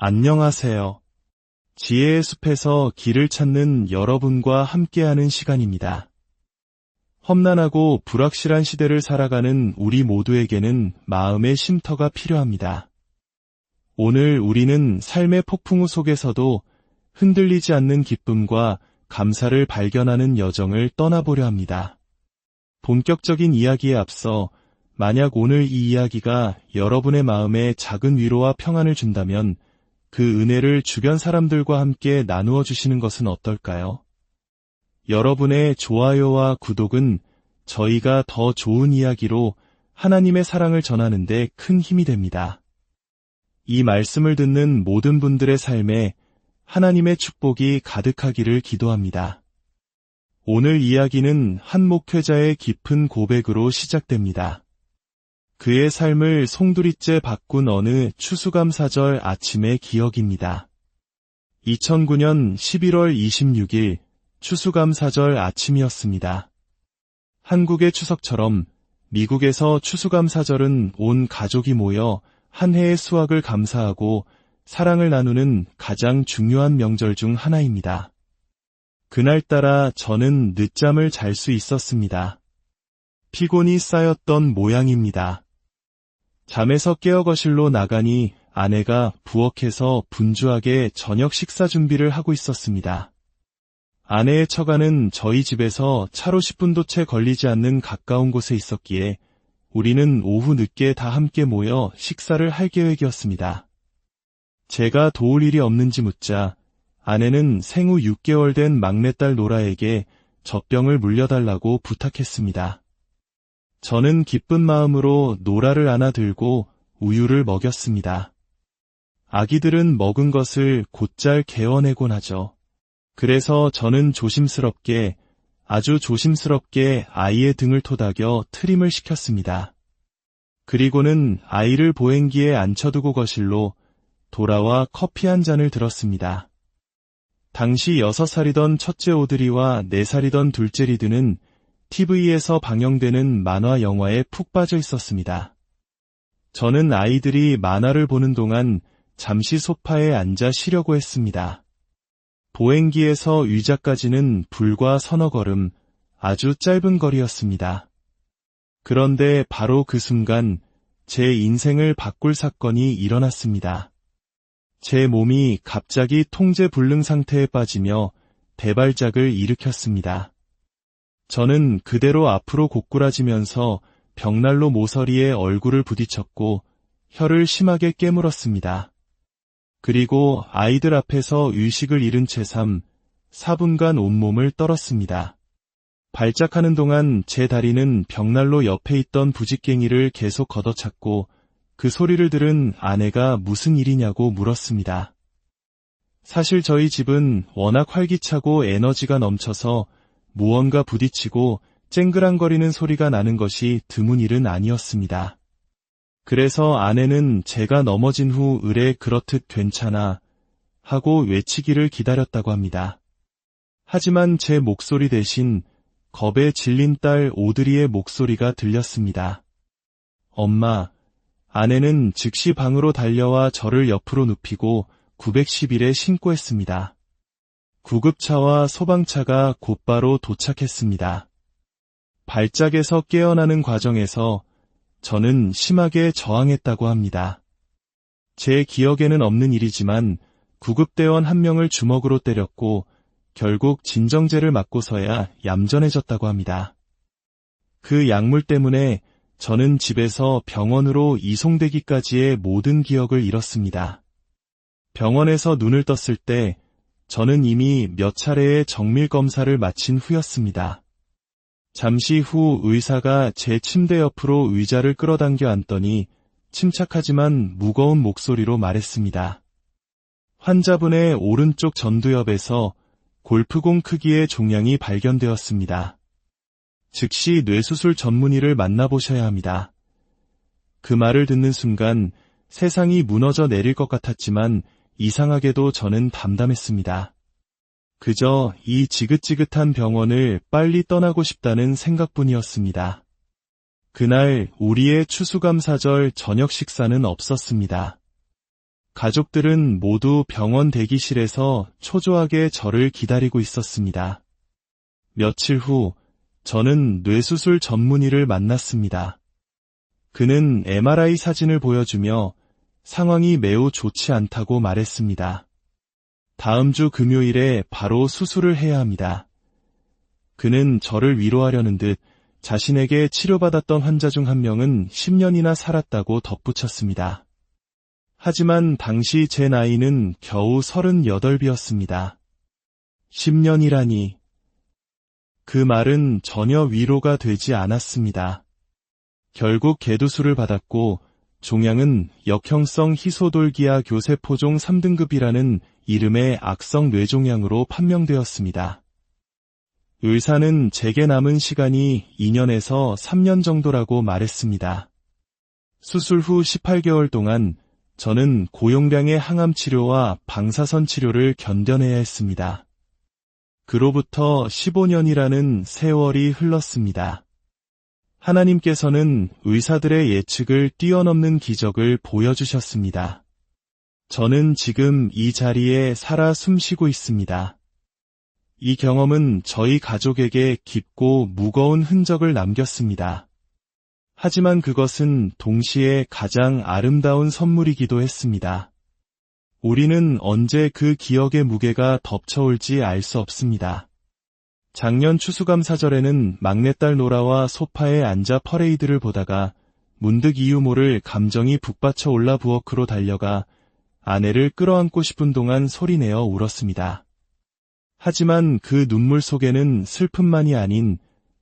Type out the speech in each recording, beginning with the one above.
안녕하세요. 지혜의 숲에서 길을 찾는 여러분과 함께하는 시간입니다. 험난하고 불확실한 시대를 살아가는 우리 모두에게는 마음의 쉼터가 필요합니다. 오늘 우리는 삶의 폭풍우 속에서도 흔들리지 않는 기쁨과 감사를 발견하는 여정을 떠나보려 합니다. 본격적인 이야기에 앞서 만약 오늘 이 이야기가 여러분의 마음에 작은 위로와 평안을 준다면 그 은혜를 주변 사람들과 함께 나누어 주시는 것은 어떨까요? 여러분의 좋아요와 구독은 저희가 더 좋은 이야기로 하나님의 사랑을 전하는 데 큰 힘이 됩니다. 이 말씀을 듣는 모든 분들의 삶에 하나님의 축복이 가득하기를 기도합니다. 오늘 이야기는 한 목회자의 깊은 고백으로 시작됩니다. 그의 삶을 송두리째 바꾼 어느 추수감사절 아침의 기억입니다. 2009년 11월 26일 추수감사절 아침이었습니다. 한국의 추석처럼 미국에서 추수감사절은 온 가족이 모여 한 해의 수확을 감사하고 사랑을 나누는 가장 중요한 명절 중 하나입니다. 그날따라 저는 늦잠을 잘 수 있었습니다. 피곤이 쌓였던 모양입니다. 잠에서 깨어 거실로 나가니 아내가 부엌에서 분주하게 저녁 식사 준비를 하고 있었습니다. 아내의 처가는 저희 집에서 차로 10분도 채 걸리지 않는 가까운 곳에 있었기에 우리는 오후 늦게 다 함께 모여 식사를 할 계획이었습니다. 제가 도울 일이 없는지 묻자 아내는 생후 6개월 된 막내딸 노라에게 젖병을 물려달라고 부탁했습니다. 저는 기쁜 마음으로 노라를 안아들고 우유를 먹였습니다. 아기들은 먹은 것을 곧잘 개어내곤 하죠. 그래서 저는 아주 조심스럽게 아이의 등을 토닥여 트림을 시켰습니다. 그리고는 아이를 보행기에 앉혀두고 거실로 돌아와 커피 한 잔을 들었습니다. 당시 6살이던 첫째 오드리와 4살이던 둘째 리드는 TV에서 방영되는 만화 영화에 푹 빠져 있었습니다. 저는 아이들이 만화를 보는 동안 잠시 소파에 앉아 쉬려고 했습니다. 보행기에서 의자까지는 불과 서너 걸음, 아주 짧은 거리였습니다. 그런데 바로 그 순간 제 인생을 바꿀 사건이 일어났습니다. 제 몸이 갑자기 통제 불능 상태에 빠지며 대발작을 일으켰습니다. 저는 그대로 앞으로 고꾸라지면서 벽난로 모서리에 얼굴을 부딪혔고 혀를 심하게 깨물었습니다. 그리고 아이들 앞에서 의식을 잃은 채 4분간 온몸을 떨었습니다. 발작하는 동안 제 다리는 벽난로 옆에 있던 부직갱이를 계속 걷어찼고 그 소리를 들은 아내가 무슨 일이냐고 물었습니다. 사실 저희 집은 워낙 활기차고 에너지가 넘쳐서 무언가 부딪히고 쨍그랑거리는 소리가 나는 것이 드문 일은 아니었습니다. 그래서 아내는 제가 넘어진 후 으레 그렇듯 괜찮아 하고 외치기를 기다렸다고 합니다. 하지만 제 목소리 대신 겁에 질린 딸 오드리의 목소리가 들렸습니다. 엄마, 아내는 즉시 방으로 달려와 저를 옆으로 눕히고 911에 신고했습니다. 구급차와 소방차가 곧바로 도착했습니다. 발작에서 깨어나는 과정에서 저는 심하게 저항했다고 합니다. 제 기억에는 없는 일이지만 구급대원 한 명을 주먹으로 때렸고 결국 진정제를 맞고서야 얌전해졌다고 합니다. 그 약물 때문에 저는 집에서 병원으로 이송되기까지의 모든 기억을 잃었습니다. 병원에서 눈을 떴을 때 저는 이미 몇 차례의 정밀 검사를 마친 후였습니다. 잠시 후 의사가 제 침대 옆으로 의자를 끌어당겨 앉더니 침착하지만 무거운 목소리로 말했습니다. 환자분의 오른쪽 전두엽에서 골프공 크기의 종양이 발견되었습니다. 즉시 뇌수술 전문의를 만나보셔야 합니다. 그 말을 듣는 순간 세상이 무너져 내릴 것 같았지만 이상하게도 저는 담담했습니다. 그저 이 지긋지긋한 병원을 빨리 떠나고 싶다는 생각뿐이었습니다. 그날 우리의 추수감사절 저녁 식사는 없었습니다. 가족들은 모두 병원 대기실에서 초조하게 저를 기다리고 있었습니다. 며칠 후 저는 뇌수술 전문의를 만났습니다. 그는 MRI 사진을 보여주며 상황이 매우 좋지 않다고 말했습니다. 다음 주 금요일에 바로 수술을 해야 합니다. 그는 저를 위로하려는 듯 자신에게 치료받았던 환자 중 한 명은 10년이나 살았다고 덧붙였습니다. 하지만 당시 제 나이는 겨우 38이었습니다. 10년이라니. 그 말은 전혀 위로가 되지 않았습니다. 결국 개두술을 받았고 종양은 역형성 희소돌기아 교세포종 3등급이라는 이름의 악성 뇌종양으로 판명되었습니다. 의사는 제게 남은 시간이 2년에서 3년 정도라고 말했습니다. 수술 후 18개월 동안 저는 고용량의 항암 치료와 방사선 치료를 견뎌내야 했습니다. 그로부터 15년이라는 세월이 흘렀습니다. 하나님께서는 의사들의 예측을 뛰어넘는 기적을 보여주셨습니다. 저는 지금 이 자리에 살아 숨쉬고 있습니다. 이 경험은 저희 가족에게 깊고 무거운 흔적을 남겼습니다. 하지만 그것은 동시에 가장 아름다운 선물이기도 했습니다. 우리는 언제 그 기억의 무게가 덮쳐올지 알 수 없습니다. 작년 추수감사절에는 막내딸 노라와 소파에 앉아 퍼레이드를 보다가 문득 이유 모를 감정이 북받쳐 올라 부엌으로 달려가 아내를 끌어안고 싶은 동안 소리내어 울었습니다. 하지만 그 눈물 속에는 슬픔만이 아닌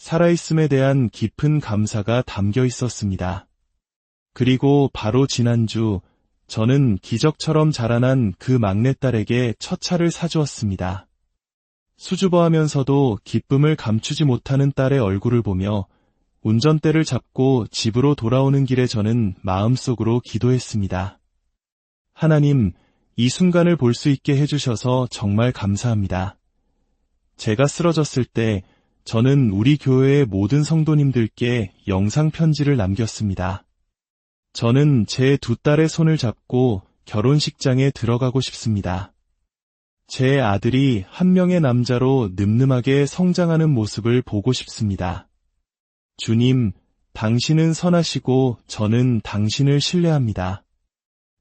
살아있음에 대한 깊은 감사가 담겨 있었습니다. 그리고 바로 지난주 저는 기적처럼 자라난 그 막내딸에게 첫 차를 사주었습니다. 수줍어하면서도 기쁨을 감추지 못하는 딸의 얼굴을 보며 운전대를 잡고 집으로 돌아오는 길에 저는 마음속으로 기도했습니다. 하나님, 이 순간을 볼 수 있게 해주셔서 정말 감사합니다. 제가 쓰러졌을 때 저는 우리 교회의 모든 성도님들께 영상 편지를 남겼습니다. 저는 제 두 딸의 손을 잡고 결혼식장에 들어가고 싶습니다. 제 아들이 한 명의 남자로 늠름하게 성장하는 모습을 보고 싶습니다. 주님, 당신은 선하시고 저는 당신을 신뢰합니다.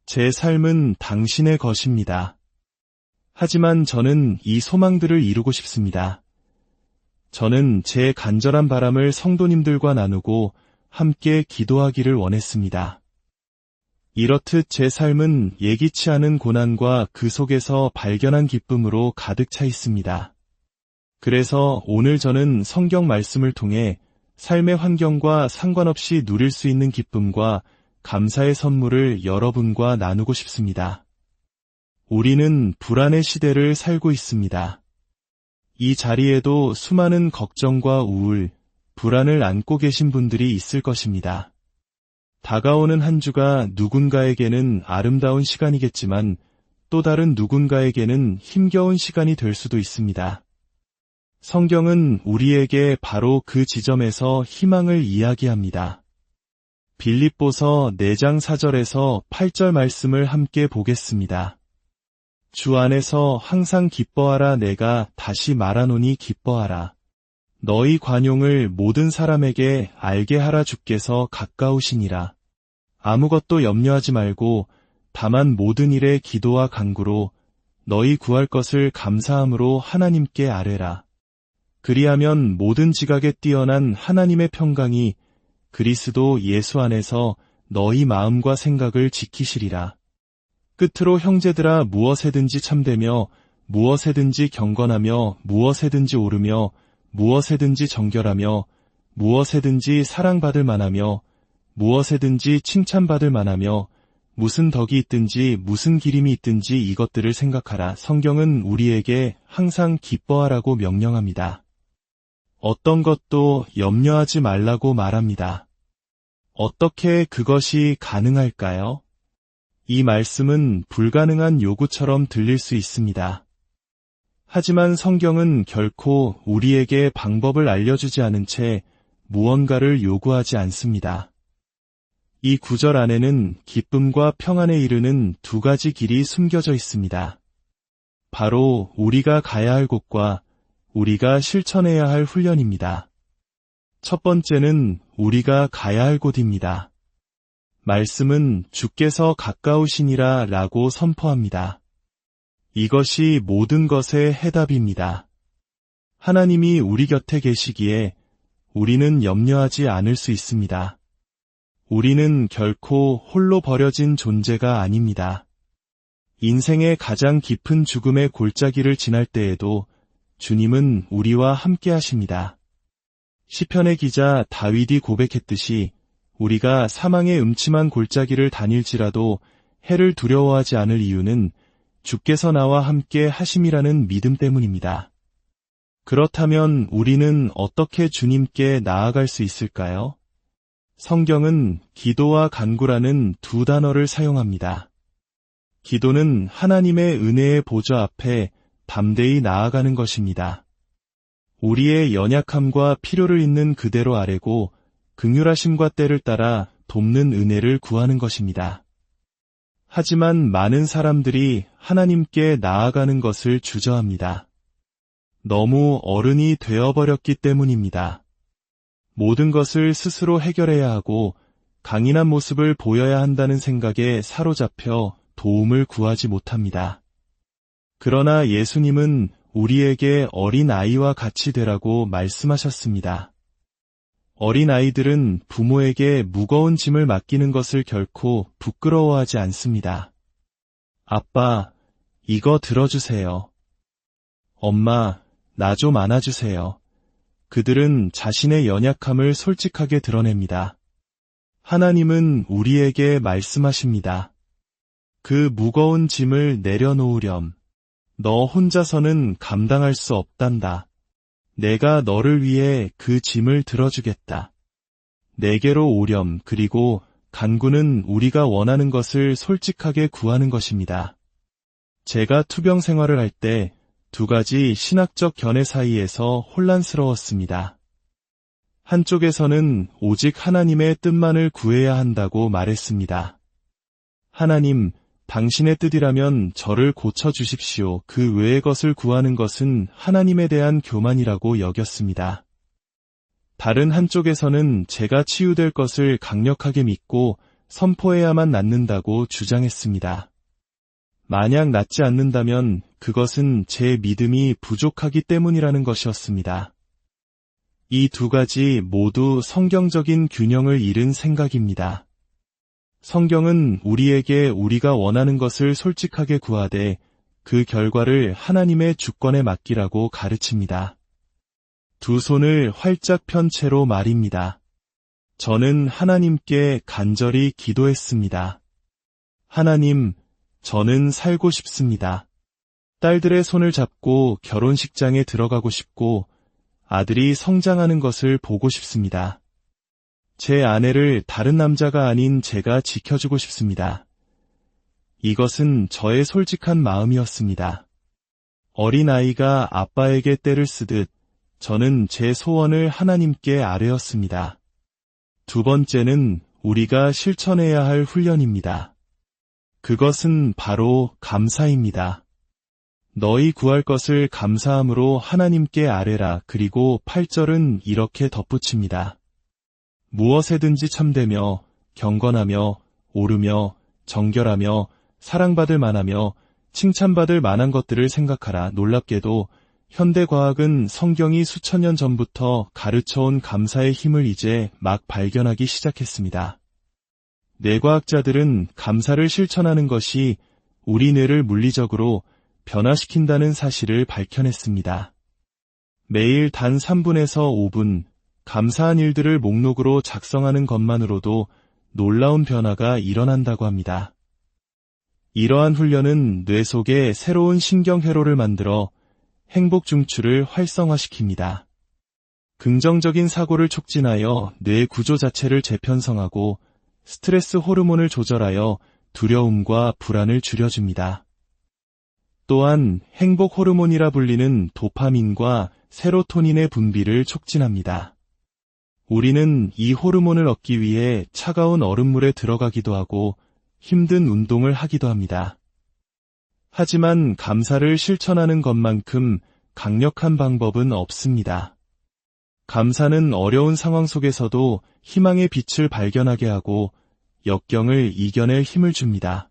제 삶은 당신의 것입니다. 하지만 저는 이 소망들을 이루고 싶습니다. 저는 제 간절한 바람을 성도님들과 나누고 함께 기도하기를 원했습니다. 이렇듯 제 삶은 예기치 않은 고난과 그 속에서 발견한 기쁨으로 가득 차 있습니다. 그래서 오늘 저는 성경 말씀을 통해 삶의 환경과 상관없이 누릴 수 있는 기쁨과 감사의 선물을 여러분과 나누고 싶습니다. 우리는 불안의 시대를 살고 있습니다. 이 자리에도 수많은 걱정과 우울, 불안을 안고 계신 분들이 있을 것입니다. 다가오는 한 주가 누군가에게는 아름다운 시간이겠지만 또 다른 누군가에게는 힘겨운 시간이 될 수도 있습니다. 성경은 우리에게 바로 그 지점에서 희망을 이야기합니다. 빌립보서 4장 4절에서 8절 말씀을 함께 보겠습니다. 주 안에서 항상 기뻐하라. 내가 다시 말하노니 기뻐하라. 너희 관용을 모든 사람에게 알게 하라. 주께서 가까우시니라. 아무것도 염려하지 말고 다만 모든 일에 기도와 간구로 너희 구할 것을 감사함으로 하나님께 아뢰라. 그리하면 모든 지각에 뛰어난 하나님의 평강이 그리스도 예수 안에서 너희 마음과 생각을 지키시리라. 끝으로 형제들아, 무엇에든지 참되며 무엇에든지 경건하며 무엇에든지 오르며 무엇에든지 정결하며 무엇에든지 사랑받을 만하며 무엇에든지 칭찬받을 만하며 무슨 덕이 있든지 무슨 기림이 있든지 이것들을 생각하라. 성경은 우리에게 항상 기뻐하라고 명령합니다. 어떤 것도 염려하지 말라고 말합니다. 어떻게 그것이 가능할까요? 이 말씀은 불가능한 요구처럼 들릴 수 있습니다. 하지만 성경은 결코 우리에게 방법을 알려주지 않은 채 무언가를 요구하지 않습니다. 이 구절 안에는 기쁨과 평안에 이르는 두 가지 길이 숨겨져 있습니다. 바로 우리가 가야 할 곳과 우리가 실천해야 할 훈련입니다. 첫 번째는 우리가 가야 할 곳입니다. 말씀은 주께서 가까우시니라 라고 선포합니다. 이것이 모든 것의 해답입니다. 하나님이 우리 곁에 계시기에 우리는 염려하지 않을 수 있습니다. 우리는 결코 홀로 버려진 존재가 아닙니다. 인생의 가장 깊은 죽음의 골짜기를 지날 때에도 주님은 우리와 함께 하십니다. 시편의 기자 다윗이 고백했듯이 우리가 사망의 음침한 골짜기를 다닐지라도 해를 두려워하지 않을 이유는 주께서 나와 함께 하심이라는 믿음 때문입니다. 그렇다면 우리는 어떻게 주님께 나아갈 수 있을까요? 성경은 기도와 간구라는 두 단어를 사용합니다. 기도는 하나님의 은혜의 보좌 앞에 담대히 나아가는 것입니다. 우리의 연약함과 필요를 있는 그대로 아뢰고 긍휼하심과 때를 따라 돕는 은혜를 구하는 것입니다. 하지만 많은 사람들이 하나님께 나아가는 것을 주저합니다. 너무 어른이 되어버렸기 때문입니다. 모든 것을 스스로 해결해야 하고 강인한 모습을 보여야 한다는 생각에 사로잡혀 도움을 구하지 못합니다. 그러나 예수님은 우리에게 어린아이와 같이 되라고 말씀하셨습니다. 어린아이들은 부모에게 무거운 짐을 맡기는 것을 결코 부끄러워하지 않습니다. 아빠, 이거 들어주세요. 엄마, 나 좀 안아주세요. 그들은 자신의 연약함을 솔직하게 드러냅니다. 하나님은 우리에게 말씀하십니다. 그 무거운 짐을 내려놓으렴. 너 혼자서는 감당할 수 없단다. 내가 너를 위해 그 짐을 들어주겠다. 내게로 오렴. 그리고 간구는 우리가 원하는 것을 솔직하게 구하는 것입니다. 제가 투병 생활을 할 때 두 가지 신학적 견해 사이에서 혼란스러웠습니다. 한쪽에서는 오직 하나님의 뜻만을 구해야 한다고 말했습니다. 하나님, 당신의 뜻이라면 저를 고쳐주십시오. 그 외의 것을 구하는 것은 하나님에 대한 교만이라고 여겼습니다. 다른 한쪽에서는 제가 치유될 것을 강력하게 믿고 선포해야만 낫는다고 주장했습니다. 만약 낫지 않는다면 그것은 제 믿음이 부족하기 때문이라는 것이었습니다. 이 두 가지 모두 성경적인 균형을 잃은 생각입니다. 성경은 우리에게 우리가 원하는 것을 솔직하게 구하되 그 결과를 하나님의 주권에 맡기라고 가르칩니다. 두 손을 활짝 편 채로 말입니다. 저는 하나님께 간절히 기도했습니다. 하나님, 저는 살고 싶습니다. 딸들의 손을 잡고 결혼식장에 들어가고 싶고 아들이 성장하는 것을 보고 싶습니다. 제 아내를 다른 남자가 아닌 제가 지켜주고 싶습니다. 이것은 저의 솔직한 마음이었습니다. 어린아이가 아빠에게 떼를 쓰듯 저는 제 소원을 하나님께 아뢰었습니다. 두 번째는 우리가 실천해야 할 훈련입니다. 그것은 바로 감사입니다. 너희 구할 것을 감사함으로 하나님께 아뢰라. 그리고 8절은 이렇게 덧붙입니다. 무엇에든지 참되며 경건하며 옳으며 정결하며 사랑받을 만하며 칭찬받을 만한 것들을 생각하라. 놀랍게도 현대과학은 성경이 수천 년 전부터 가르쳐온 감사의 힘을 이제 막 발견하기 시작했습니다. 뇌과학자들은 감사를 실천하는 것이 우리 뇌를 물리적으로 변화시킨다는 사실을 밝혀냈습니다. 매일 단 3분에서 5분 감사한 일들을 목록으로 작성하는 것만으로도 놀라운 변화가 일어난다고 합니다. 이러한 훈련은 뇌 속에 새로운 신경회로를 만들어 행복 중추를 활성화시킵니다. 긍정적인 사고를 촉진하여 뇌 구조 자체를 재편성하고 스트레스 호르몬을 조절하여 두려움과 불안을 줄여줍니다. 또한 행복 호르몬이라 불리는 도파민과 세로토닌의 분비를 촉진합니다. 우리는 이 호르몬을 얻기 위해 차가운 얼음물에 들어가기도 하고 힘든 운동을 하기도 합니다. 하지만 감사를 실천하는 것만큼 강력한 방법은 없습니다. 감사는 어려운 상황 속에서도 희망의 빛을 발견하게 하고 역경을 이겨낼 힘을 줍니다.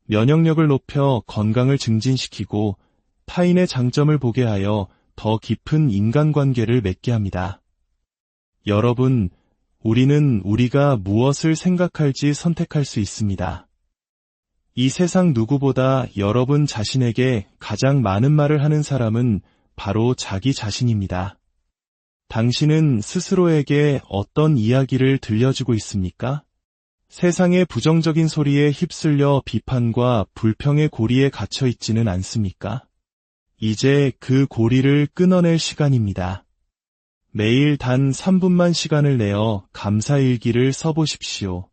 면역력을 높여 건강을 증진시키고 타인의 장점을 보게 하여 더 깊은 인간관계를 맺게 합니다. 여러분, 우리는 우리가 무엇을 생각할지 선택할 수 있습니다. 이 세상 누구보다 여러분 자신에게 가장 많은 말을 하는 사람은 바로 자기 자신입니다. 당신은 스스로에게 어떤 이야기를 들려주고 있습니까? 세상의 부정적인 소리에 휩쓸려 비판과 불평의 고리에 갇혀 있지는 않습니까? 이제 그 고리를 끊어낼 시간입니다. 매일 단 3분만 시간을 내어 감사일기를 써보십시오.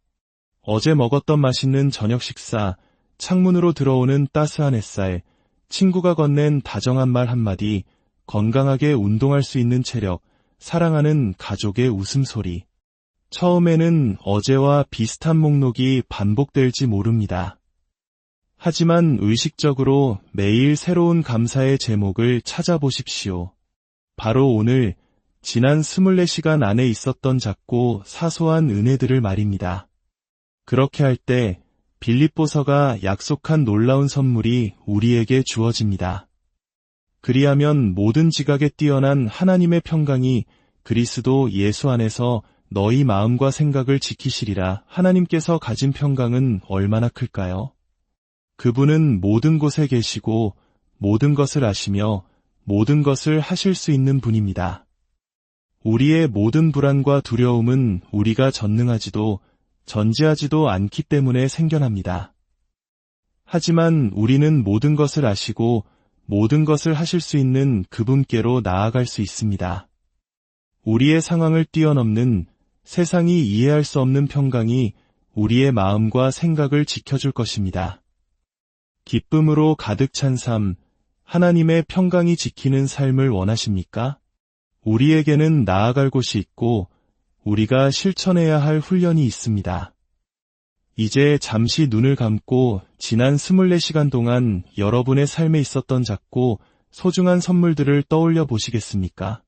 어제 먹었던 맛있는 저녁 식사, 창문으로 들어오는 따스한 햇살, 친구가 건넨 다정한 말 한마디, 건강하게 운동할 수 있는 체력, 사랑하는 가족의 웃음소리. 처음에는 어제와 비슷한 목록이 반복될지 모릅니다. 하지만 의식적으로 매일 새로운 감사의 제목을 찾아보십시오. 바로 오늘, 지난 24시간 안에 있었던 작고 사소한 은혜들을 말입니다. 그렇게 할 때 빌립보서가 약속한 놀라운 선물이 우리에게 주어집니다. 그리하면 모든 지각에 뛰어난 하나님의 평강이 그리스도 예수 안에서 너희 마음과 생각을 지키시리라. 하나님께서 가진 평강은 얼마나 클까요? 그분은 모든 곳에 계시고 모든 것을 아시며 모든 것을 하실 수 있는 분입니다. 우리의 모든 불안과 두려움은 우리가 전능하지도 전지하지도 않기 때문에 생겨납니다. 하지만 우리는 모든 것을 아시고 모든 것을 하실 수 있는 그분께로 나아갈 수 있습니다. 우리의 상황을 뛰어넘는 세상이 이해할 수 없는 평강이 우리의 마음과 생각을 지켜줄 것입니다. 기쁨으로 가득 찬 삶, 하나님의 평강이 지키는 삶을 원하십니까? 우리에게는 나아갈 곳이 있고 우리가 실천해야 할 훈련이 있습니다. 이제 잠시 눈을 감고 지난 24시간 동안 여러분의 삶에 있었던 작고 소중한 선물들을 떠올려 보시겠습니까?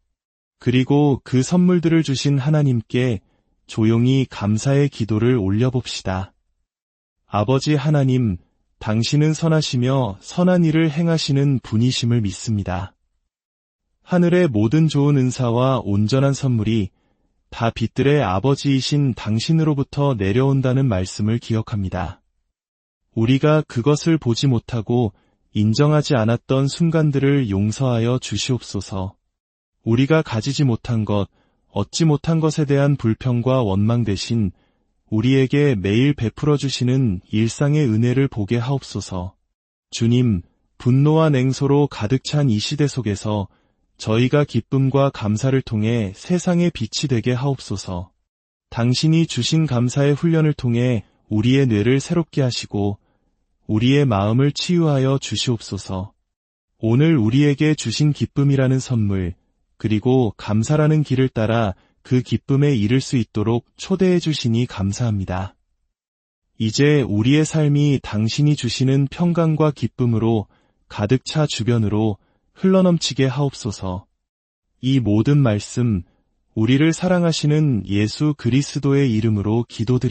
그리고 그 선물들을 주신 하나님께 조용히 감사의 기도를 올려봅시다. 아버지 하나님, 당신은 선하시며 선한 일을 행하시는 분이심을 믿습니다. 하늘의 모든 좋은 은사와 온전한 선물이 다 빛들의 아버지이신 당신으로부터 내려온다는 말씀을 기억합니다. 우리가 그것을 보지 못하고 인정하지 않았던 순간들을 용서하여 주시옵소서. 우리가 가지지 못한 것, 얻지 못한 것에 대한 불평과 원망 대신 우리에게 매일 베풀어 주시는 일상의 은혜를 보게 하옵소서. 주님, 분노와 냉소로 가득 찬 이 시대 속에서 저희가 기쁨과 감사를 통해 세상의 빛이 되게 하옵소서. 당신이 주신 감사의 훈련을 통해 우리의 뇌를 새롭게 하시고 우리의 마음을 치유하여 주시옵소서. 오늘 우리에게 주신 기쁨이라는 선물, 그리고 감사라는 길을 따라 그 기쁨에 이를 수 있도록 초대해 주시니 감사합니다. 이제 우리의 삶이 당신이 주시는 평강과 기쁨으로 가득 차 주변으로 흘러넘치게 하옵소서. 이 모든 말씀, 우리를 사랑하시는 예수 그리스도의 이름으로 기도드립니다.